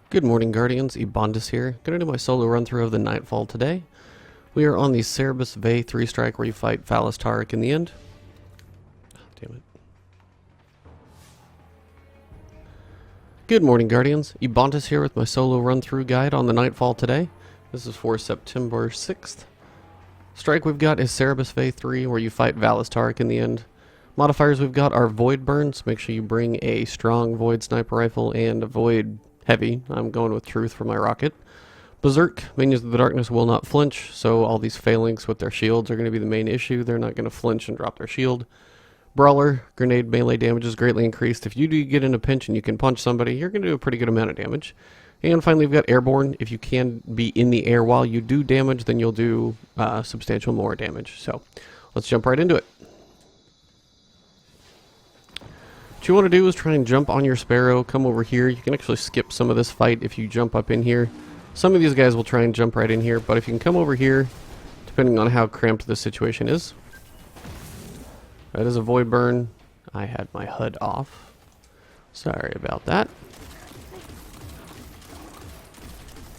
Good morning, Guardians. Ebontis here. Gonna do my solo run through of the Nightfall today. We are on the Cerberus Vae 3-strike where you fight Taaurc in the end. Oh, damn it. Good morning, Guardians. Ebontis here with my solo run through guide on the Nightfall today. This is for September 6th. Strike we've got is Cerberus Vae 3 where you fight Taaurc in the end. Modifiers we've got are Void Burns. Make sure you bring a strong Void Sniper Rifle and a Void Heavy. I'm going with Truth for my rocket. Berserk, minions of the darkness will not flinch, so all these phalanx with their shields are going to be the main issue. They're not going to flinch and drop their shield. Brawler, grenade melee damage is greatly increased. If you do get in a pinch and you can punch somebody, you're going to do a pretty good amount of damage. And finally, we've got Airborne. If you can be in the air while you do damage, then you'll do substantial more damage. So let's jump right into it. What you want to do is try and jump on your Sparrow, come over here. You can actually skip some of this fight if you jump up in here. Some of these guys will try and jump right in here, but if you can come over here, depending on how cramped the situation is. That is a Void Burn. I had my HUD off. Sorry about that.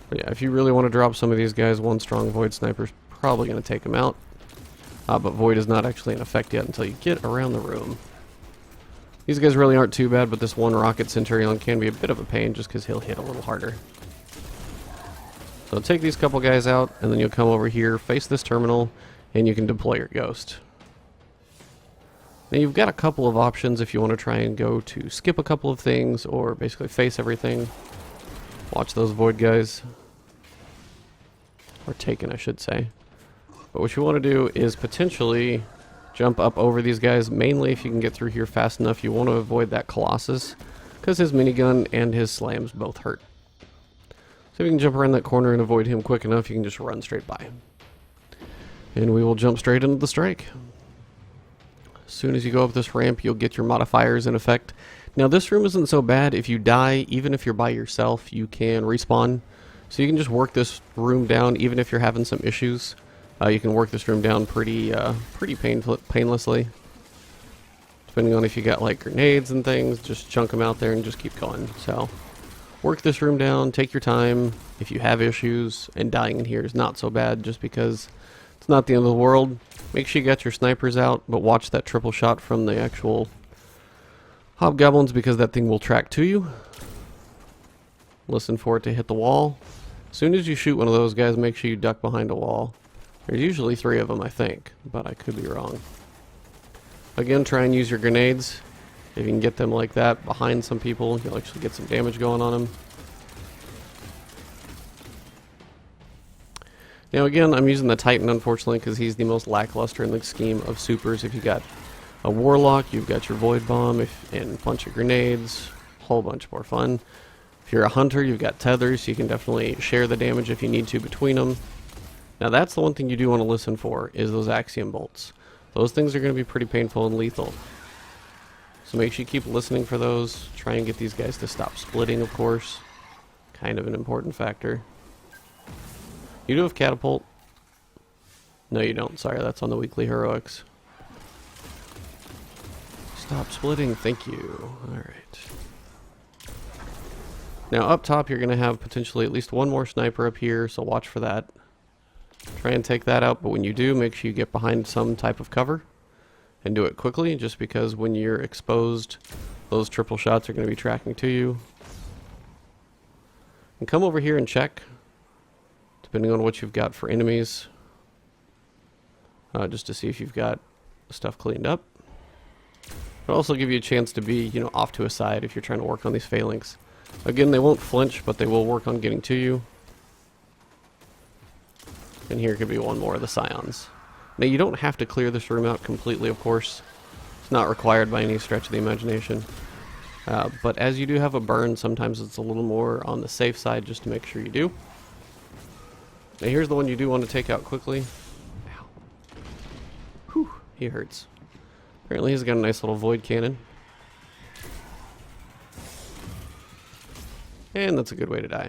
But yeah, if you really want to drop some of these guys, one strong Void Sniper is probably going to take them out. But Void is not actually in effect yet until you get around the room. These guys really aren't too bad, but this one Rocket Centurion can be a bit of a pain just because he'll hit a little harder. So take these couple guys out, and then you'll come over here, face this terminal, and you can deploy your Ghost. Now you've got a couple of options if you want to try and go to skip a couple of things, or basically face everything. Watch those Void guys. Or Taken, I should say. But what you want to do is potentially jump up over these guys, mainly if you can get through here fast enough. You want to avoid that Colossus, because his minigun and his slams both hurt. So if you can jump around that corner and avoid him quick enough, you can just run straight by. And we will jump straight into the strike. As soon as you go up this ramp, you'll get your modifiers in effect. Now this room isn't so bad. If you die, even if you're by yourself, you can respawn. So you can just work this room down, even if you're having some issues. You can work this room down pretty painlessly. Depending on if you got like grenades and things, just chunk them out there and just keep going. So work this room down, take your time. If you have issues, and dying in here is not so bad just because it's not the end of the world. Make sure you got your snipers out, but watch that triple shot from the actual Hobgoblins because that thing will track to you. Listen for it to hit the wall. As soon as you shoot one of those guys, make sure you duck behind a wall. There's usually 3 of them, I think, but I could be wrong. Again, try and use your grenades. If you can get them like that behind some people, you'll actually get some damage going on them. Now again, I'm using the Titan, unfortunately, because he's the most lackluster in the scheme of supers. If you got a Warlock, you've got your Void Bomb and a bunch of grenades. Whole bunch more fun. If you're a Hunter, you've got Tethers, so you can definitely share the damage if you need to between them. Now that's the one thing you do want to listen for, is those Axiom Bolts. Those things are going to be pretty painful and lethal. So make sure you keep listening for those. Try and get these guys to stop splitting, of course. Kind of an important factor. You do have Catapult. No, you don't. Sorry, that's on the weekly heroics. Stop splitting. Thank you. Alright. Now up top, you're going to have potentially at least one more sniper up here, so watch for that. Try and take that out, but when you do, make sure you get behind some type of cover and do it quickly, just because when you're exposed, those triple shots are going to be tracking to you. And come over here and check, depending on what you've got for enemies, just to see if you've got stuff cleaned up. It'll also give you a chance to be, off to a side if you're trying to work on these phalanx. Again, they won't flinch, but they will work on getting to you. And here could be one more of the Scions. Now you don't have to clear this room out completely, of course. It's not required by any stretch of the imagination. But as you do have a burn, sometimes it's a little more on the safe side just to make sure you do. Now here's the one you do want to take out quickly. Ow. Whew, he hurts. Apparently he's got a nice little Void Cannon. And that's a good way to die.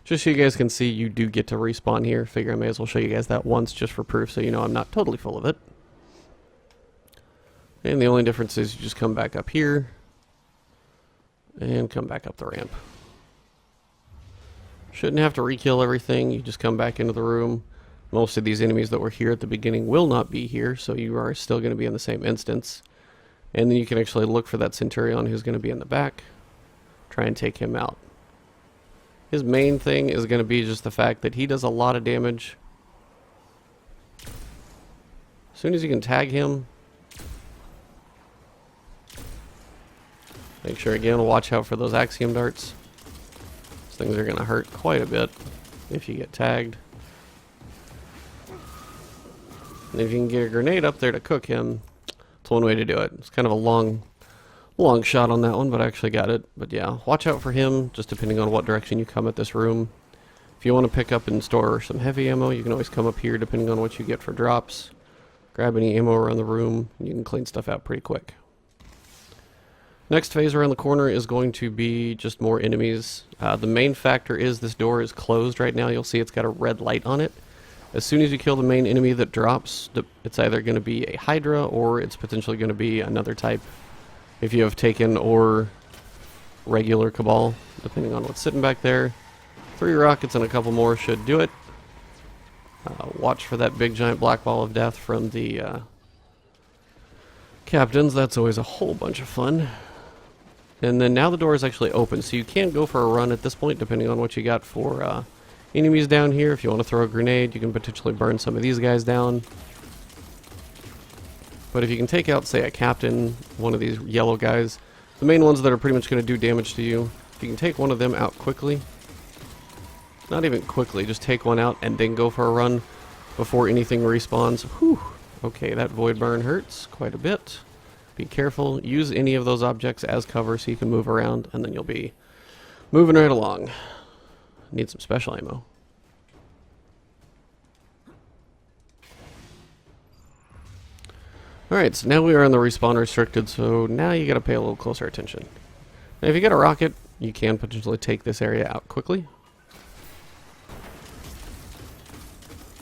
Just so you guys can see, you do get to respawn here. Figure I may as well show you guys that once just for proof so you know I'm not totally full of it. And the only difference is you just come back up here and come back up the ramp. Shouldn't have to re-kill everything. You just come back into the room. Most of these enemies that were here at the beginning will not be here, so you are still going to be in the same instance. And then you can actually look for that Centurion who's going to be in the back. Try and take him out. His main thing is going to be just the fact that he does a lot of damage. As soon as you can tag him, make sure again, watch out for those Axiom darts. These things are going to hurt quite a bit if you get tagged. And if you can get a grenade up there to cook him, it's one way to do it. It's kind of a long shot on that one, but I actually got it. But yeah, watch out for him, just depending on what direction you come at this room. If you want to pick up and store some heavy ammo, you can always come up here, depending on what you get for drops. Grab any ammo around the room, and you can clean stuff out pretty quick. Next phase around the corner is going to be just more enemies. The main factor is this door is closed right now. You'll see it's got a red light on it. As soon as you kill the main enemy that drops, it's either going to be a Hydra or it's potentially going to be another type. If you have Taken or regular Cabal, depending on what's sitting back there. 3 rockets and a couple more should do it. Watch for that big giant black ball of death from the captains. That's always a whole bunch of fun. And then now the door is actually open, so you can go for a run at this point, depending on what you got for enemies down here. If you want to throw a grenade, you can potentially burn some of these guys down. But if you can take out, say, a captain, one of these yellow guys, the main ones that are pretty much going to do damage to you, if you can take one of them out quickly, not even quickly, just take one out and then go for a run before anything respawns. Whew. Okay, that void burn hurts quite a bit. Be careful. Use any of those objects as cover so you can move around, and then you'll be moving right along. Need some special ammo. Alright, so now we are on the respawn restricted, so now you gotta pay a little closer attention. Now if you get a rocket, you can potentially take this area out quickly.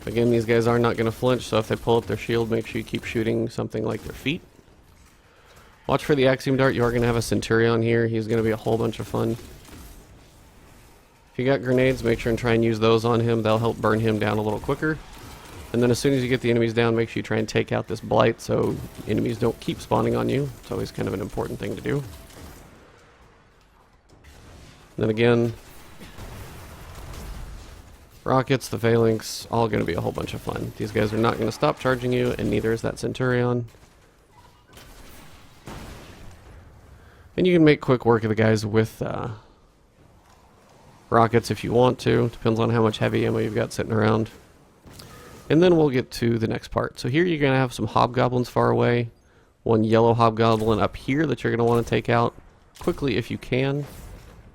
Again, these guys are not gonna flinch, so if they pull up their shield, make sure you keep shooting something like their feet. Watch for the Axiom Dart. You are gonna have a Centurion here. He's gonna be a whole bunch of fun. If you got grenades, make sure and try and use those on him. They'll help burn him down a little quicker. And then as soon as you get the enemies down, make sure you try and take out this blight so enemies don't keep spawning on you. It's always kind of an important thing to do. And then again, rockets, the phalanx, all going to be a whole bunch of fun. These guys are not going to stop charging you, and neither is that Centurion. And you can make quick work of the guys with rockets if you want to. Depends on how much heavy ammo you've got sitting around. And then we'll get to the next part. So here you're going to have some hobgoblins far away. One yellow hobgoblin up here that you're going to want to take out quickly if you can.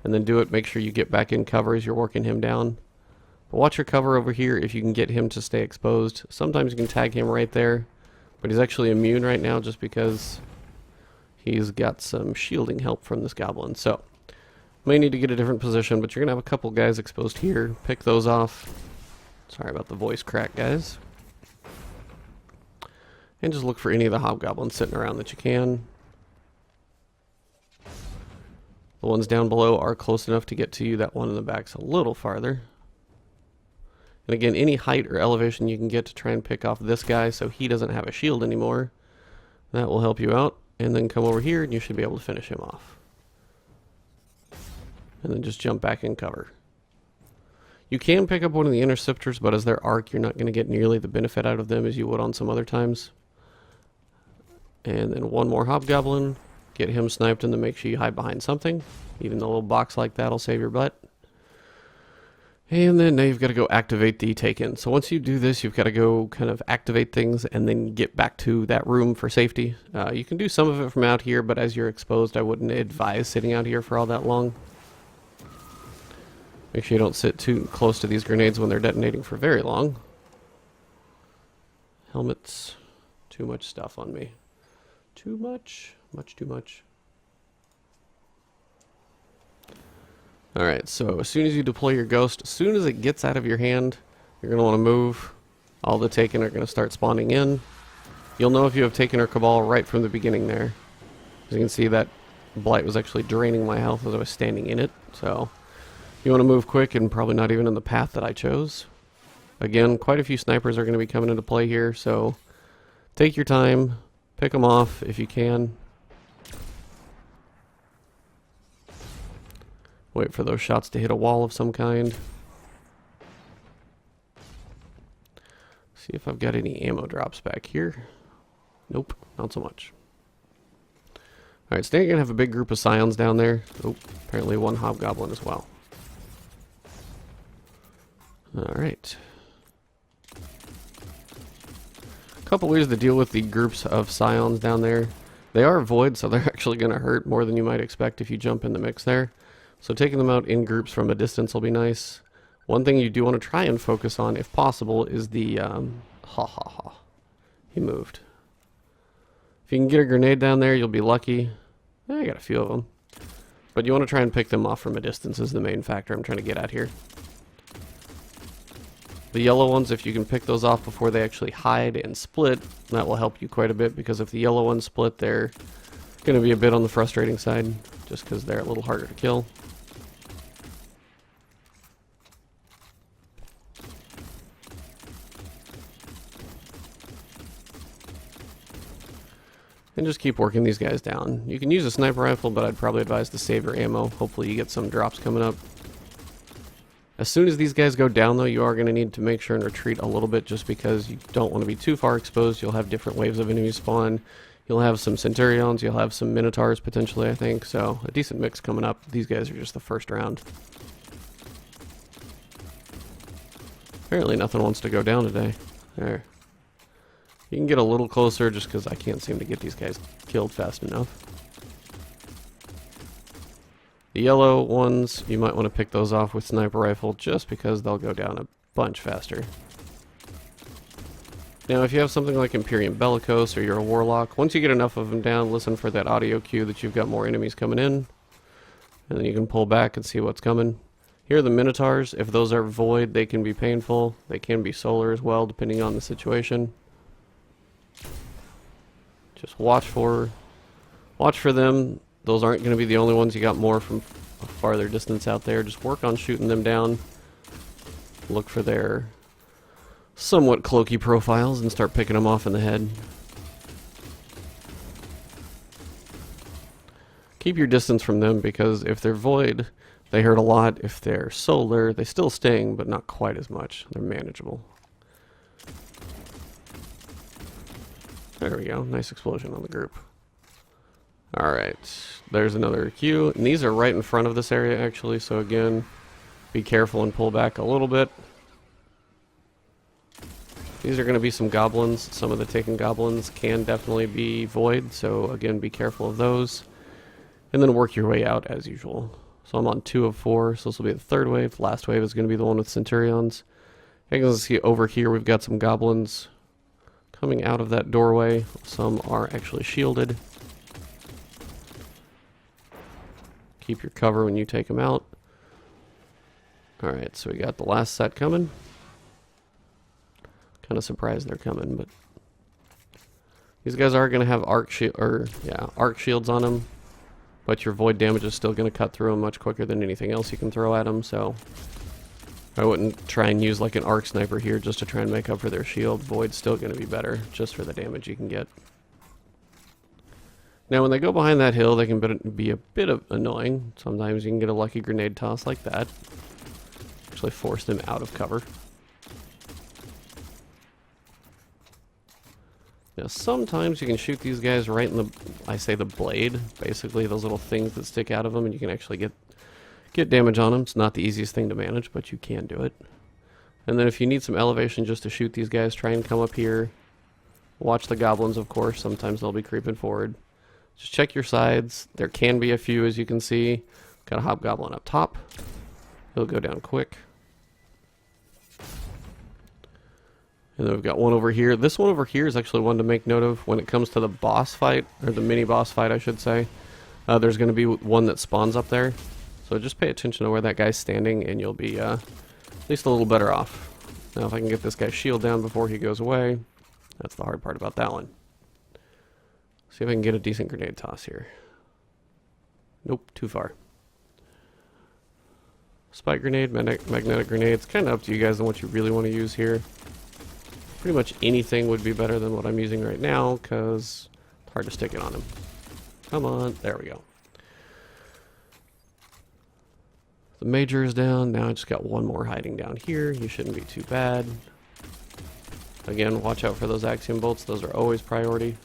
And then do it. Make sure you get back in cover as you're working him down. But watch your cover over here if you can get him to stay exposed. Sometimes you can tag him right there. But he's actually immune right now just because he's got some shielding help from this goblin. So, may need to get a different position, but you're going to have a couple guys exposed here. Pick those off. Sorry about the voice crack, guys. And just look for any of the hobgoblins sitting around that you can. The ones down below are close enough to get to you. That one in the back's a little farther. And again, any height or elevation you can get to try and pick off this guy so he doesn't have a shield anymore. That will help you out. And then come over here and you should be able to finish him off. And then just jump back in cover. You can pick up one of the interceptors, but as their arc, you're not going to get nearly the benefit out of them as you would on some other times. And then one more hobgoblin. Get him sniped and then make sure you hide behind something. Even the little box like that will save your butt. And then now you've got to go activate the Taken. So once you do this, you've got to go kind of activate things and then get back to that room for safety. You can do some of it from out here, but as you're exposed, I wouldn't advise sitting out here for all that long. Make sure you don't sit too close to these grenades when they're detonating for very long. Helmets. Too much stuff on me. Too much. Much too much. Alright, so as soon as you deploy your ghost, as soon as it gets out of your hand, you're going to want to move. All the Taken are going to start spawning in. You'll know if you have Taken or Cabal right from the beginning there. As you can see, that blight was actually draining my health as I was standing in it. So You want to move quick and probably not even in the path that I chose. Again, quite a few snipers are going to be coming into play here, so take your time, pick them off if you can. Wait for those shots to hit a wall of some kind. See if I've got any ammo drops back here. Nope, not so much. Alright, so now you're going to have a big group of Psions down there. Oh, apparently one Hobgoblin as well. Alright. A couple ways to deal with the groups of Psions down there. They are void, so they're actually going to hurt more than you might expect if you jump in the mix there. So taking them out in groups from a distance will be nice. One thing you do want to try and focus on, if possible, is the... He moved. If you can get a grenade down there, you'll be lucky. I got a few of them. But you want to try and pick them off from a distance is the main factor I'm trying to get at here. The yellow ones, if you can pick those off before they actually hide and split, that will help you quite a bit, because if the yellow ones split, they're going to be a bit on the frustrating side, just because they're a little harder to kill. And just keep working these guys down. You can use a sniper rifle, but I'd probably advise to save your ammo. Hopefully you get some drops coming up. As soon as these guys go down, though, you are going to need to make sure and retreat a little bit, just because you don't want to be too far exposed. You'll have different waves of enemies spawn. You'll have some Centurions. You'll have some Minotaurs, potentially, I think. So, a decent mix coming up. These guys are just the first round. Apparently nothing wants to go down today. There. You can get a little closer, just because I can't seem to get these guys killed fast enough. The yellow ones, you might want to pick those off with sniper rifle, just because they'll go down a bunch faster. Now, if you have something like Imperium Bellicose or you're a warlock, once you get enough of them down, listen for that audio cue that you've got more enemies coming in, and then you can pull back and see what's coming. Here are the Minotaurs. If those are void, they can be painful. They can be solar as well, depending on the situation. Just watch for them. Those aren't going to be the only ones. You got more from a farther distance out there. Just work on shooting them down. Look for their somewhat cloaky profiles and start picking them off in the head. Keep your distance from them, because if they're void, they hurt a lot. If they're solar, they still sting, but not quite as much. They're manageable. There we go. Nice explosion on the group. Alright. There's another queue. And these are right in front of this area, actually. So again, be careful and pull back a little bit. These are going to be some goblins. Some of the taken goblins can definitely be void. So again, be careful of those. And then work your way out as usual. So I'm on 2 of 4. So this will be the third wave. The last wave is going to be the one with Centurions. You can see over here we've got some goblins coming out of that doorway. Some are actually shielded. Keep your cover when you take them out. Alright, so we got the last set coming. Kind of surprised they're coming, but these guys are going to have arc shields on them, but your void damage is still going to cut through them much quicker than anything else you can throw at them, so I wouldn't try and use like an arc sniper here just to try and make up for their shield. Void's still going to be better, just for the damage you can get. Now, when they go behind that hill, they can be a bit annoying. Sometimes you can get a lucky grenade toss like that. Actually force them out of cover. Now, sometimes you can shoot these guys right in the blade. Basically, those little things that stick out of them, and you can actually get damage on them. It's not the easiest thing to manage, but you can do it. And then if you need some elevation just to shoot these guys, try and come up here. Watch the goblins, of course. Sometimes they'll be creeping forward. Just check your sides. There can be a few, as you can see. Got a hobgoblin up top. He'll go down quick. And then we've got one over here. This one over here is actually one to make note of when it comes to the boss fight, or the mini boss fight, I should say. There's going to be one that spawns up there. So just pay attention to where that guy's standing, and you'll be at least a little better off. Now, if I can get this guy's shield down before he goes away, that's the hard part about that one. See if I can get a decent grenade toss here. Nope, too far. Spike grenade, magnetic grenade. It's kind of up to you guys on what you really want to use here. Pretty much anything would be better than what I'm using right now, because it's hard to stick it on him. Come on, there we go. The major is down. Now I just got one more hiding down here. You shouldn't be too bad. Again, watch out for those axiom bolts. Those are always priority.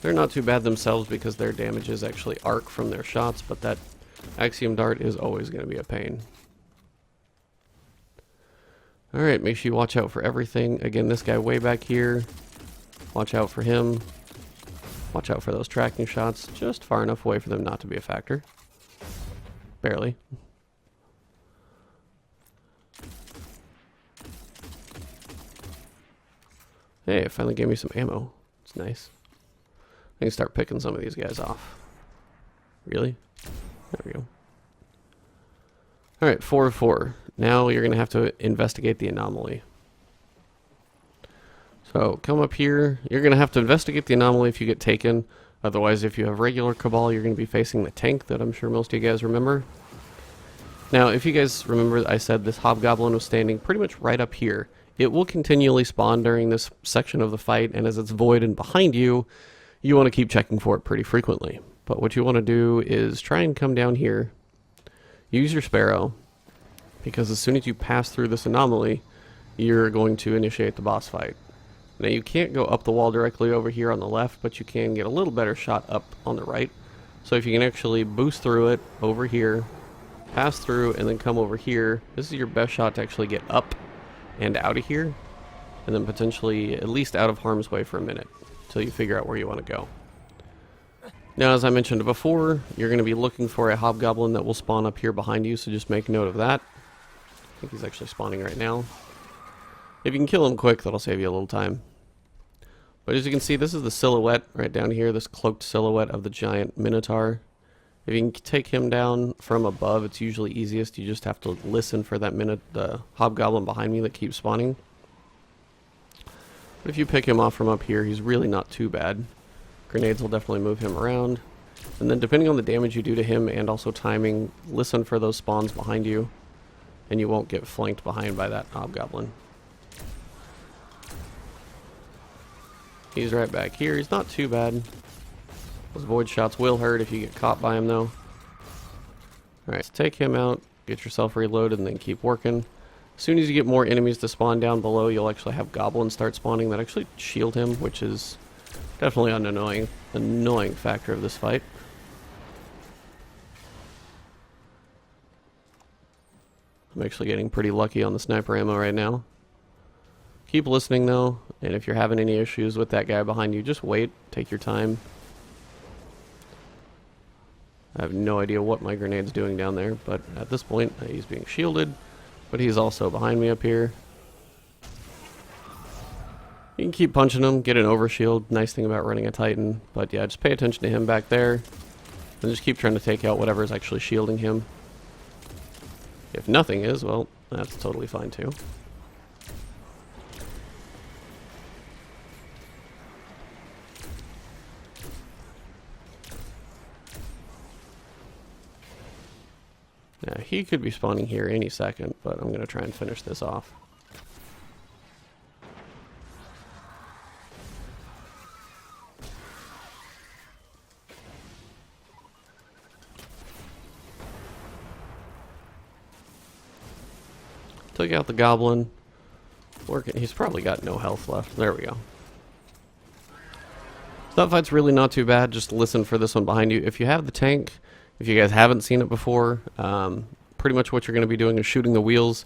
They're not too bad themselves because their damages actually arc from their shots, but that axiom dart is always going to be a pain. Alright, make sure you watch out for everything. Again, this guy way back here. Watch out for him. Watch out for those tracking shots. Just far enough away for them not to be a factor. Barely. Hey, it finally gave me some ammo. It's nice. I can start picking some of these guys off. Really? There we go. Alright, 4 of 4. Now you're going to have to investigate the anomaly. So, come up here. You're going to have to investigate the anomaly if you get taken. Otherwise, if you have regular Cabal, you're going to be facing the tank that I'm sure most of you guys remember. Now, if you guys remember, I said this Hobgoblin was standing pretty much right up here. It will continually spawn during this section of the fight, and as it's void and behind you, you want to keep checking for it pretty frequently. But what you want to do is try and come down here, use your Sparrow, because as soon as you pass through this anomaly, you're going to initiate the boss fight. Now you can't go up the wall directly over here on the left, but you can get a little better shot up on the right. So if you can actually boost through it over here, pass through, and then come over here, this is your best shot to actually get up and out of here, and then potentially at least out of harm's way for a minute until you figure out where you want to go. Now, as I mentioned before, you're going to be looking for a Hobgoblin that will spawn up here behind you, so just make note of that. I think he's actually spawning right now. If you can kill him quick, that'll save you a little time. But as you can see, this is the silhouette right down here, this cloaked silhouette of the giant Minotaur. If you can take him down from above, it's usually easiest. You just have to listen for that the Hobgoblin behind me that keeps spawning. But if you pick him off from up here, he's really not too bad. Grenades will definitely move him around. And then depending on the damage you do to him and also timing, listen for those spawns behind you, and you won't get flanked behind by that Hobgoblin. He's right back here. He's not too bad. Those void shots will hurt if you get caught by him, though. Alright, so take him out, get yourself reloaded, and then keep working. As soon as you get more enemies to spawn down below, you'll actually have goblins start spawning that actually shield him, which is definitely an annoying factor of this fight. I'm actually getting pretty lucky on the sniper ammo right now. Keep listening, though, and if you're having any issues with that guy behind you, just wait, take your time. I have no idea what my grenade's doing down there, but at this point, he's being shielded, but he's also behind me up here. You can keep punching him, get an overshield, nice thing about running a Titan, but yeah, just pay attention to him back there, and just keep trying to take out whatever is actually shielding him. If nothing is, well, that's totally fine too. Now, he could be spawning here any second, but I'm going to try and finish this off. Took out the goblin. Working. He's probably got no health left. There we go. That fight's really not too bad. Just listen for this one behind you. If you have the tank, if you guys haven't seen it before, pretty much what you're going to be doing is shooting the wheels.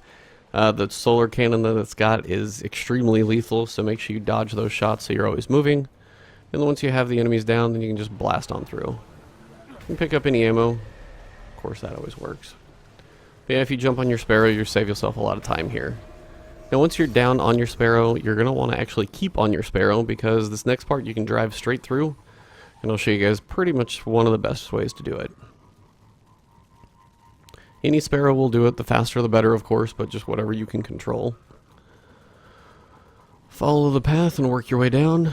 The solar cannon that it's got is extremely lethal, so make sure you dodge those shots so you're always moving. And then once you have the enemies down, then you can just blast on through. You can pick up any ammo. Of course, that always works. But yeah, if you jump on your Sparrow, you save yourself a lot of time here. Now, once you're down on your Sparrow, you're going to want to actually keep on your Sparrow, because this next part you can drive straight through, and I'll show you guys pretty much one of the best ways to do it. Any Sparrow will do it, the faster the better, of course, but just whatever you can control. Follow the path and work your way down.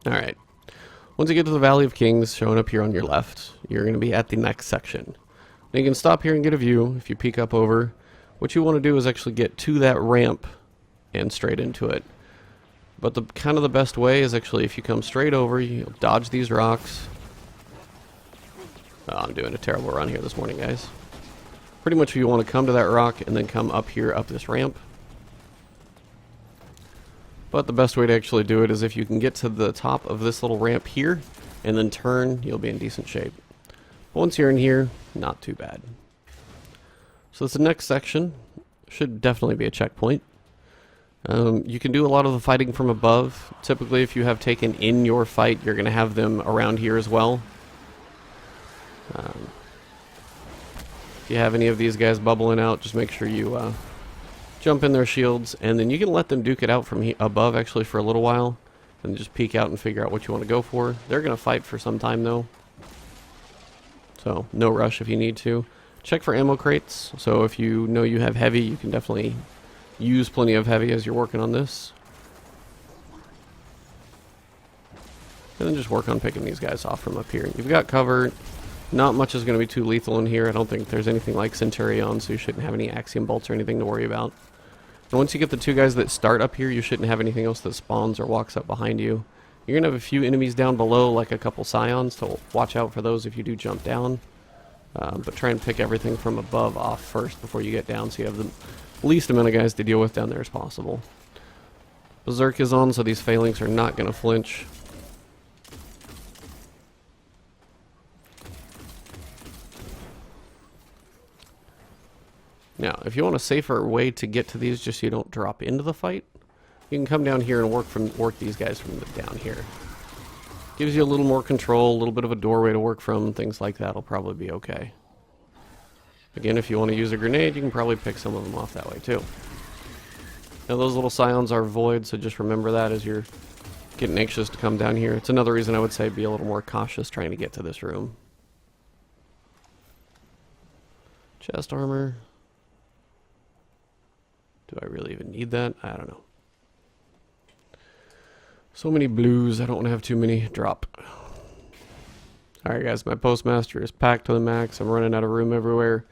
Alright. Once you get to the Valley of Kings, showing up here on your left, you're going to be at the next section. Now you can stop here and get a view if you peek up over. What you want to do is actually get to that ramp and straight into it. But the kind of the best way is actually if you come straight over, you dodge these rocks. Oh, I'm doing a terrible run here this morning, guys. Pretty much you want to come to that rock and then come up here, up this ramp. But the best way to actually do it is if you can get to the top of this little ramp here and then turn, you'll be in decent shape. Once you're in here, not too bad. So this next section should definitely be a checkpoint. You can do a lot of the fighting from above. Typically, if you have taken in your fight, you're going to have them around here as well. If you have any of these guys bubbling out, just make sure you jump in their shields, and then you can let them duke it out from above actually for a little while, and just peek out and figure out what you want to go for. They're going to fight for some time though, so no rush if you need to. Check for ammo crates, so if you know you have heavy, you can definitely use plenty of heavy as you're working on this. And then just work on picking these guys off from up here. You've got cover. Not much is going to be too lethal in here. I don't think there's anything like Centurion, so you shouldn't have any Axiom Bolts or anything to worry about. And once you get the two guys that start up here, you shouldn't have anything else that spawns or walks up behind you. You're going to have a few enemies down below, like a couple Scions, so watch out for those if you do jump down. But try and pick everything from above off first before you get down, so you have the least amount of guys to deal with down there as possible. Berserk is on, so these phalanx are not going to flinch. Now, if you want a safer way to get to these just so you don't drop into the fight, you can come down here and work these guys from down here. Gives you a little more control, a little bit of a doorway to work from, things like that will probably be okay. Again, if you want to use a grenade, you can probably pick some of them off that way too. Now those little Scions are void, so just remember that as you're getting anxious to come down here. It's another reason I would say be a little more cautious trying to get to this room. Chest armor. Do I really even need that? I don't know. So many blues, I don't want to have too many drop. Alright guys, my postmaster is packed to the max. I'm running out of room everywhere.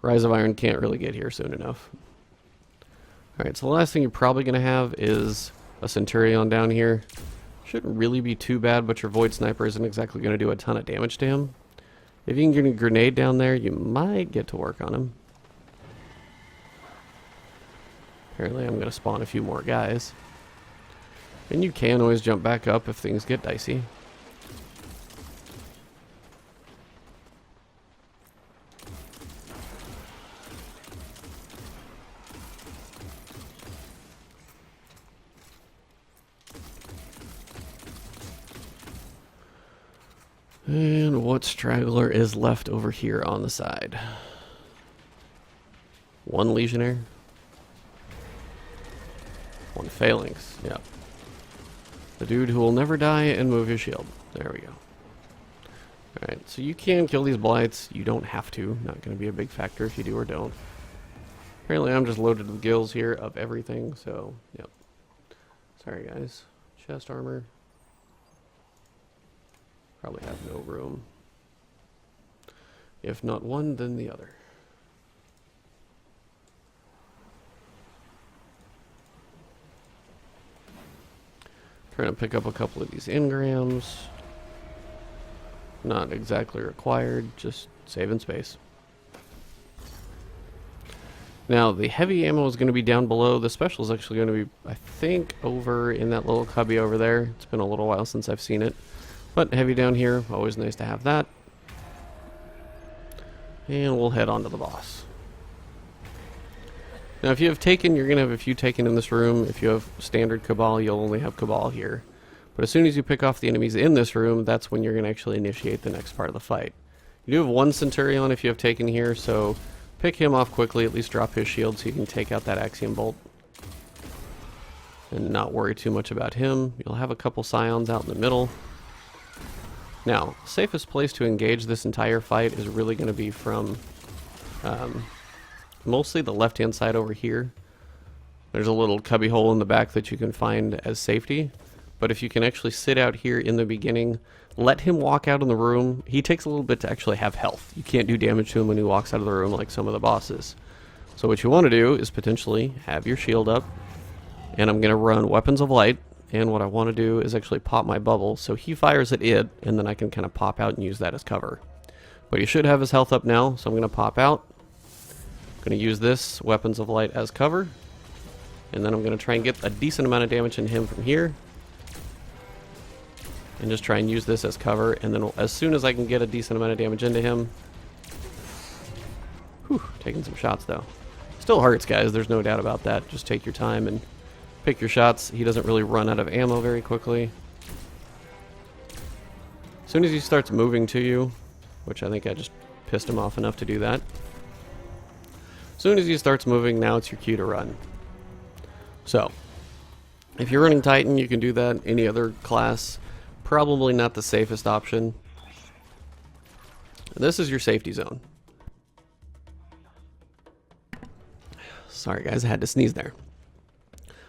Rise of Iron can't really get here soon enough. Alright, so the last thing you're probably going to have is a Centurion down here. Shouldn't really be too bad, but your Void Sniper isn't exactly going to do a ton of damage to him. If you can get a grenade down there, you might get to work on him. Apparently I'm going to spawn a few more guys. And you can always jump back up if things get dicey. And what straggler is left over here on the side? One Legionnaire. One Phalanx, yep. The dude who will never die and move his shield. There we go. Alright, so you can kill these Blights. You don't have to. Not going to be a big factor if you do or don't. Apparently I'm just loaded to the gills here of everything, so, yep. Sorry guys. Chest armor. Probably have no room. If not one, then the other. Trying to pick up a couple of these engrams. Not exactly required, just saving space. Now, the heavy ammo is going to be down below. The special is actually going to be, I think, over in that little cubby over there. It's been a little while since I've seen it. But heavy down here, always nice to have that. And we'll head on to the boss. Now, if you have Taken, you're going to have a few Taken in this room. If you have standard Cabal, you'll only have Cabal here. But as soon as you pick off the enemies in this room, that's when you're going to actually initiate the next part of the fight. You do have one Centurion if you have Taken here, so pick him off quickly, at least drop his shield so you can take out that Axiom Bolt. And not worry too much about him. You'll have a couple Scions out in the middle. Now, safest place to engage this entire fight is really going to be from mostly the left-hand side over here. There's a little cubby hole in the back that you can find as safety. But if you can actually sit out here in the beginning, let him walk out in the room. He takes a little bit to actually have health. You can't do damage to him when he walks out of the room like some of the bosses. So what you want to do is potentially have your shield up, and I'm going to run Weapons of Light, and what I want to do is actually pop my bubble, so he fires at it, and then I can kind of pop out and use that as cover. But he should have his health up now, so I'm going to pop out. I'm going to use this Weapons of Light as cover, and then I'm going to try and get a decent amount of damage in him from here. And just try and use this as cover, and then as soon as I can get a decent amount of damage into him... Whew, taking some shots though. Still hurts, guys, there's no doubt about that. Just take your time and pick your shots. He doesn't really run out of ammo very quickly. As soon as he starts moving to you, which I think I just pissed him off enough to do that. As soon as he starts moving, now it's your cue to run. So, if you're running Titan, you can do that. Any other class, probably not the safest option. This is your safety zone. Sorry guys, I had to sneeze there.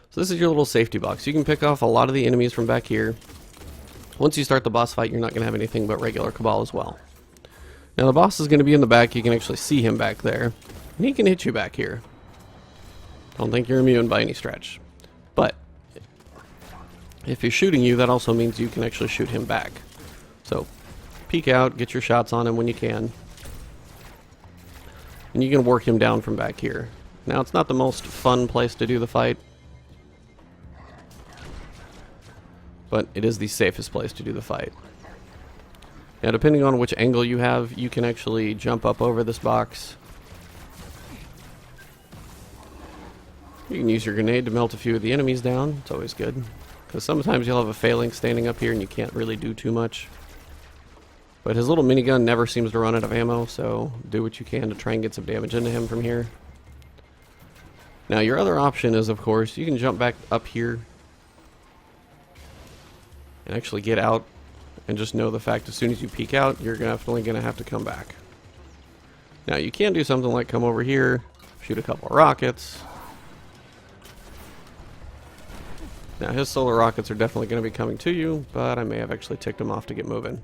So this is your little safety box. You can pick off a lot of the enemies from back here. Once you start the boss fight, you're not going to have anything but regular Cabal as well. Now the boss is going to be in the back. You can actually see him back there. And he can hit you back here. Don't think you're immune by any stretch. But if he's shooting you, that also means you can actually shoot him back. So peek out, get your shots on him when you can. And you can work him down from back here. Now it's not the most fun place to do the fight, but it is the safest place to do the fight. Now depending on which angle you have, you can actually jump up over this box. You can use your grenade to melt a few of the enemies down. It's always good, because sometimes you'll have a phalanx standing up here and you can't really do too much. But his little minigun never seems to run out of ammo, so do what you can to try and get some damage into him from here. Now your other option is, of course, you can jump back up here and actually get out, and just know the fact as soon as you peek out, you're definitely going to have to come back. Now you can do something like come over here, shoot a couple of rockets. Now his solar rockets are definitely going to be coming to you, but I may have actually ticked him off to get moving.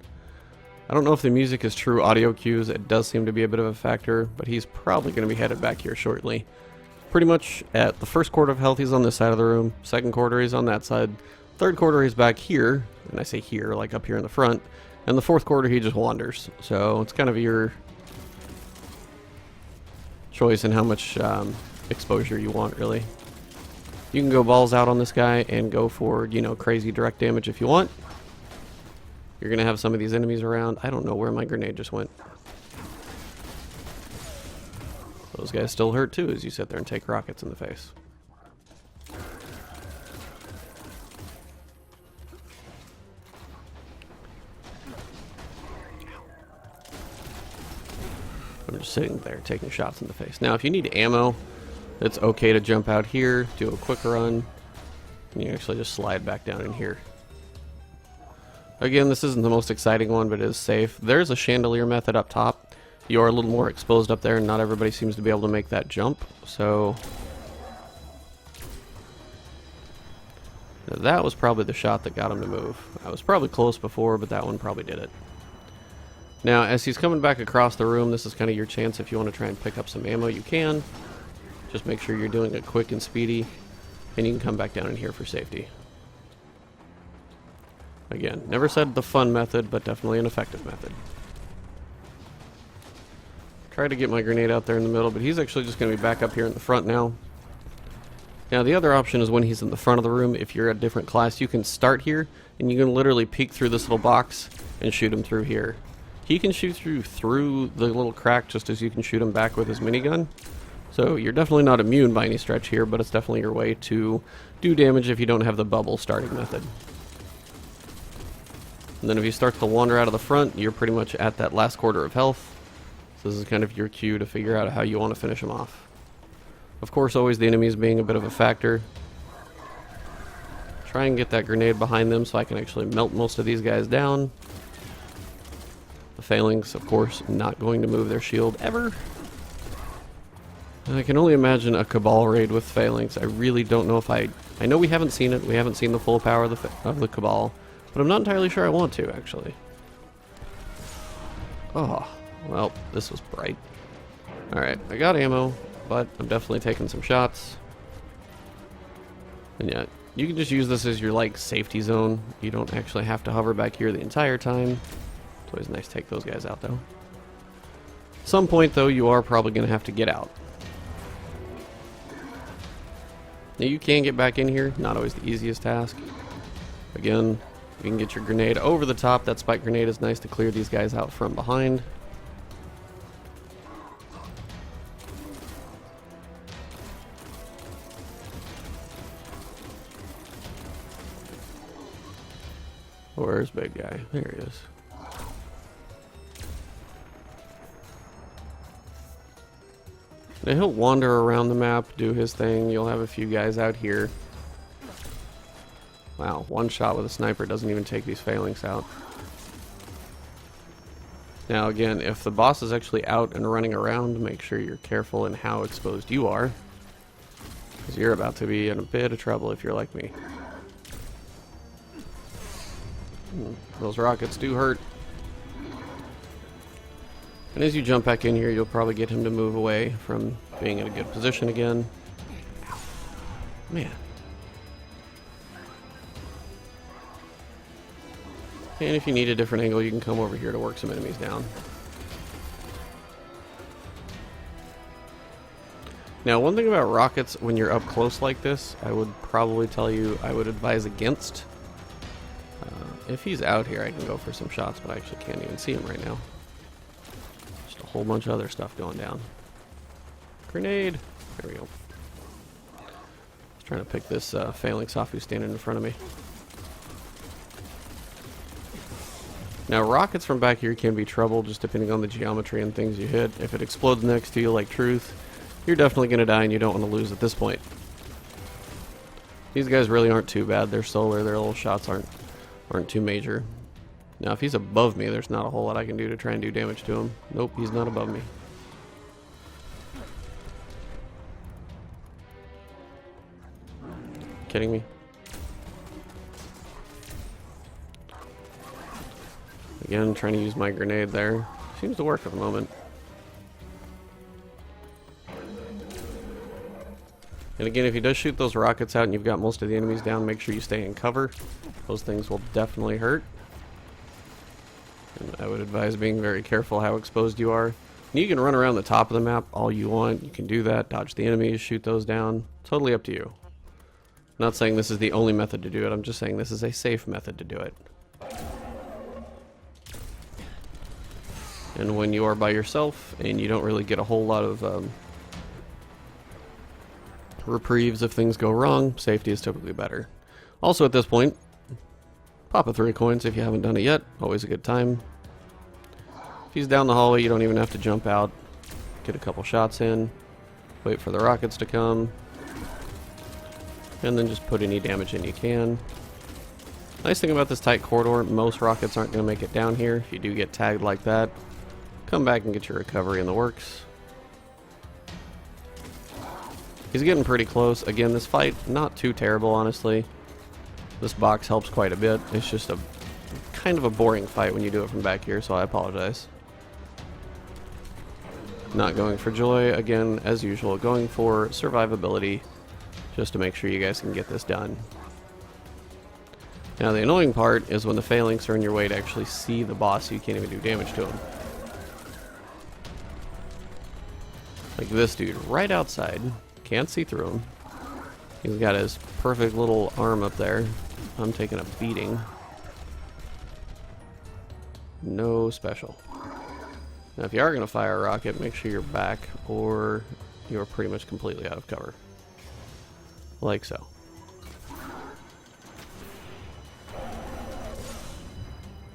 I don't know if the music is true audio cues. It does seem to be a bit of a factor, but he's probably going to be headed back here shortly. Pretty much at the first quarter of health, he's on this side of the room. Second quarter, he's on that side. Third quarter, he's back here. And I say here, like up here in the front. And the fourth quarter, he just wanders. So it's kind of your choice in how much exposure you want, really. You can go balls out on this guy and go for, you know, crazy direct damage if you want. You're going to have some of these enemies around. I don't know where my grenade just went. Those guys still hurt too as you sit there and take rockets in the face. I'm just sitting there taking shots in the face. Now if you need ammo, it's okay to jump out here, do a quick run, and you actually just slide back down in here. Again, this isn't the most exciting one, but it is safe. There's a chandelier method up top. You're a little more exposed up there, and not everybody seems to be able to make that jump. So that was probably the shot that got him to move. I was probably close before, but that one probably did it. Now, as he's coming back across the room, this is kind of your chance. If you want to try and pick up some ammo, you can. Just make sure you're doing it quick and speedy, and you can come back down in here for safety. Again, never said the fun method, but definitely an effective method. Try to get my grenade out there in the middle, but he's actually just going to be back up here in the front now. Now the other option is when he's in the front of the room. If you're a different class, you can start here, and you can literally peek through this little box and shoot him through here. He can shoot through the little crack just as you can shoot him back with his minigun. So you're definitely not immune by any stretch here, but it's definitely your way to do damage if you don't have the bubble starting method. And then if he starts to wander out of the front, you're pretty much at that last quarter of health. So this is kind of your cue to figure out how you want to finish him off. Of course, always the enemies being a bit of a factor. Try and get that grenade behind them so I can actually melt most of these guys down. The phalanx, of course, not going to move their shield ever. I can only imagine a Cabal raid with phalanx. I really don't know if I know we haven't seen it. We haven't seen the full power of the Cabal. But I'm not entirely sure I want to, actually. Oh, well, this was bright. Alright, I got ammo, but I'm definitely taking some shots. And yeah, you can just use this as your, like, safety zone. You don't actually have to hover back here the entire time. It's always nice to take those guys out, though. Some point, though, you are probably going to have to get out. Now, you can get back in here. Not always the easiest task. Again, you can get your grenade over the top. That spike grenade is nice to clear these guys out from behind. Where's big guy? There he is. Now he'll wander around the map, do his thing. You'll have a few guys out here. Wow, one shot with a sniper doesn't even take these phalanx out. Now again, if the boss is actually out and running around, make sure you're careful in how exposed you are, because you're about to be in a bit of trouble if you're like me. Those rockets do hurt. And as you jump back in here, you'll probably get him to move away from being in a good position again. Ow. Man. And if you need a different angle, you can come over here to work some enemies down. Now, one thing about rockets, when you're up close like this, I would probably tell you I would advise against. If he's out here, I can go for some shots, but I actually can't even see him right now. Just a whole bunch of other stuff going down. Grenade! There we go. I was trying to pick this phalanx off who's standing in front of me. Now, rockets from back here can be trouble, just depending on the geometry and things you hit. If it explodes next to you like truth, you're definitely going to die and you don't want to lose at this point. These guys really aren't too bad. They're solar, their little shots aren't too major. Now, if he's above me, there's not a whole lot I can do to try and do damage to him. Nope, he's not above me. Kidding me? Again, trying to use my grenade there. Seems to work at the moment. And again, if he does shoot those rockets out and you've got most of the enemies down, make sure you stay in cover. Those things will definitely hurt. And I would advise being very careful how exposed you are. And you can run around the top of the map all you want. You can do that, dodge the enemies, shoot those down. Totally up to you. I'm not saying this is the only method to do it. I'm just saying this is a safe method to do it. And when you are by yourself and you don't really get a whole lot of reprieves if things go wrong, safety is typically better. Also at this point, pop a 3 coins if you haven't done it yet. Always a good time. If he's down the hallway, you don't even have to jump out. Get a couple shots in. Wait for the rockets to come. And then just put any damage in you can. Nice thing about this tight corridor, most rockets aren't going to make it down here. If you do get tagged like that, come back and get your recovery in the works. He's getting pretty close. Again, this fight, not too terrible, honestly. This box helps quite a bit. It's just a kind of a boring fight when you do it from back here, so I apologize. Not going for joy. Again, as usual, going for survivability, just to make sure you guys can get this done. Now, the annoying part is when the phalanx are in your way to actually see the boss, so you can't even do damage to him. Like this dude, right outside. Can't see through him. He's got his perfect little arm up there. I'm taking a beating. No special. Now, if you are going to fire a rocket, make sure you're back, or you're pretty much completely out of cover. Like so.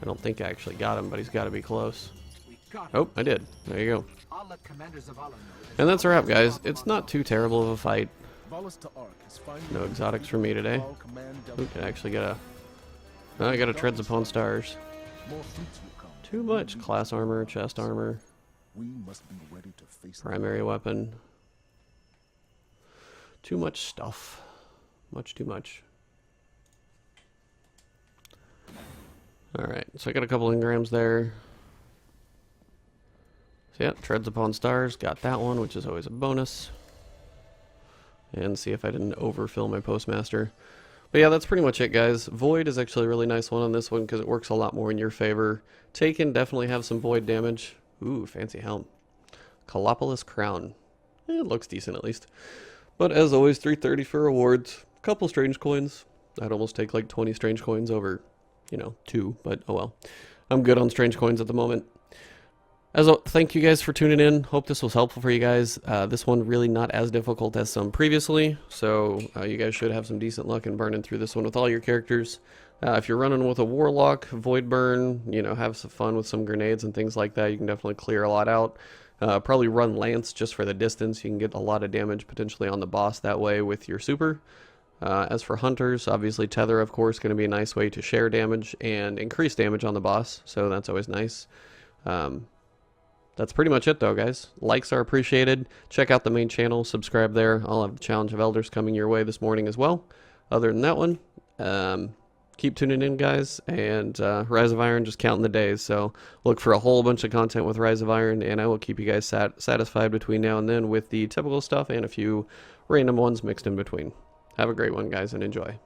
I don't think I actually got him, but he's got to be close. Oh, I did. There you go. And that's a wrap, guys. It's not too terrible of a fight. No exotics for me today. Ooh, I actually got a... Oh, I got a Treads Upon Stars. Too much class armor, chest armor, primary weapon. Too much stuff. Much too much. Alright, so I got a couple engrams there. So yeah, Treads Upon Stars, got that one, which is always a bonus. And see if I didn't overfill my Postmaster. But yeah, that's pretty much it, guys. Void is actually a really nice one on this one because it works a lot more in your favor. Taken definitely have some Void damage. Ooh, fancy helm. Calopolis Crown. It looks decent at least. But as always, 330 for rewards. A couple strange coins. I'd almost take like 20 strange coins over, you know, 2, but oh well. I'm good on strange coins at the moment. Thank you guys for tuning in. Hope this was helpful for you guys. This one really not as difficult as some previously, so you guys should have some decent luck in burning through this one with all your characters. If you're running with a Warlock, Void Burn, you know, have some fun with some grenades and things like that. You can definitely clear a lot out. Probably run Lance just for the distance. You can get a lot of damage potentially on the boss that way with your super. As for Hunters, obviously Tether, of course, going to be a nice way to share damage and increase damage on the boss, so that's always nice. That's pretty much it though, guys. Likes are appreciated. Check out the main channel, subscribe there. I'll have the Challenge of Elders coming your way this morning as well. Other than that one, keep tuning in, guys, and Rise of Iron, just counting the days, so look for a whole bunch of content with Rise of Iron, and I will keep you guys satisfied between now and then with the typical stuff and a few random ones mixed in between. Have a great one, guys, and enjoy.